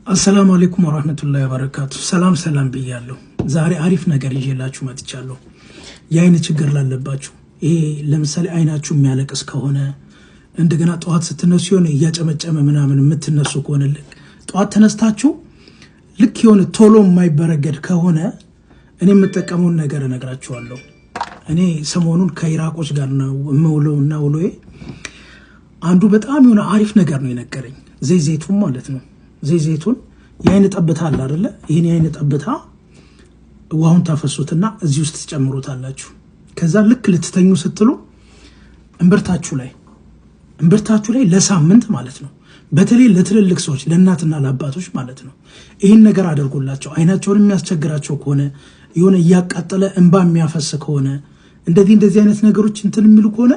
السلام عليكم ورحمة الله وبركاته. سلام بيالو. زاري عارف نجار يجيلاتشو ما تجالو. يعني تشجر للباتشو. لمثال عيناتشو مالك اسكهونا. عندنا طوات ستنسيون يجاج أما من متنسو كون لك. طوات تنستاتشو. لك يون تولو ما يبرجر كهونا. أنا متكامون نجاراتشو الله. أنا سمونون كيراكوش قرنا ومولوه. عنده بتأميون عارف نجارني نكرين. زي زيتون مالتنا. زي زيتون يعني تقبتها الله يعني تقبتها وهون تفسوتنا زيوست تጨምሩት አላችሁ ከዛ ልክ ልትተኙ ስትሉ እንብርታችሁ ላይ ለሳምንት ማለት ነው በተለይ ለትልልቅ ሰዎች ለእናትና ለአባቶች ማለት ነው ይሄን ነገር አድርጉላቸው አይናቸውን የሚያስቸግራቸው ከሆነ የሆነ ያቃጠለ እንባ የሚያፈስ ከሆነ እንደዚህ አይነት ነገሮች እንትን የሚሉ ከሆነ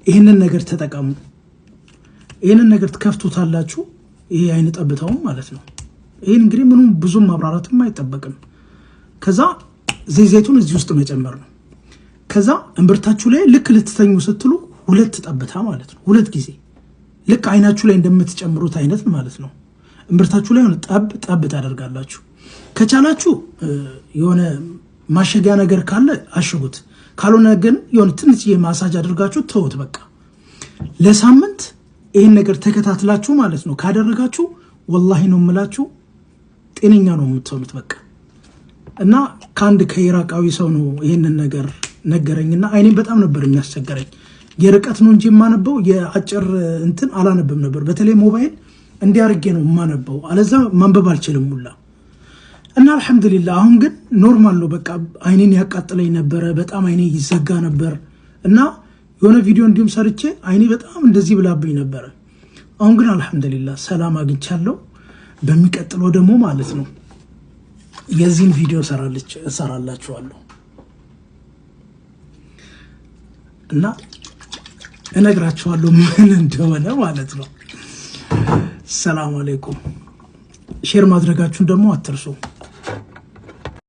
ይሄንን ነገር ተጠቀሙ ይሄንን ነገር ትከፍቱታላችሁ ይሄ አይነ ጠብታው ማለት ነው ይሄን እንግዲህ ምንም ብዙም ማብራራትም አይጠበቅም ከዛ ዘይቱን እዚህ ውስጥ መጨመር ነው ከዛ እንብርታችሁ ላይ ልክ ልትተኙ ስትሉ ሁለት ጠብታ ማለት ነው ሁለት ጊዜ ልክ አይናችሁ ላይ እንደምትጨምሩት አይነት ማለት ነው እንብርታችሁ ላይ ጠብ ታደርጋላችሁ ከቻላችሁ የሆነ ማሸጊያ ነገር ካለ አሽጉት ካልሆነ ግን የሆነ ትንሽ የማሳጅ አድርጋችሁ ተውት በቃ ለሳምንት ይሄን ነገር ተከታትላችሁ ማለት ነው ካደረጋችሁ ወላሂ ነው የምላችሁ ጤነኛ ነው የምትሆኑት በቃ እና ካንድ ከኢራቃዊ ሰው ነው ይሄንን ነገር ነገረኝና አይኔ በጣም ነበር የሚያስቸግረኝ የርቀት ነው እንጂ ማነበው የአጭር እንትን አላነበም ነበር በተለይ ሞባይል እንዲያርጌ ነው ማነበው አለዛ ማንበብ አልችልም ሁላ እና አልহামዱሊላህ አሁን ግን ኖርማል ነው በቃ አይኔን ያቃጥለኝ ነበር በጣም አይኔ ይዘጋ ነበር እና የሆነ ቪዲዮ እንዲሁም ሰርቼ አይኔ በጣም እንደዚህ ብላብኝ ነበር አሁን ግን አልহামዱሊላህ ሰላም አግኝቻለሁ በሚቀጥለው ደግሞ ማለት ነው የዚህን ቪዲዮ እሰራላችኋለሁ እና እነግራችኋለሁ ምን እንደሆነ ማለት ነው ሰላም አለይኩም ሼር ማድረጋችሁን ደግሞ አትርሱ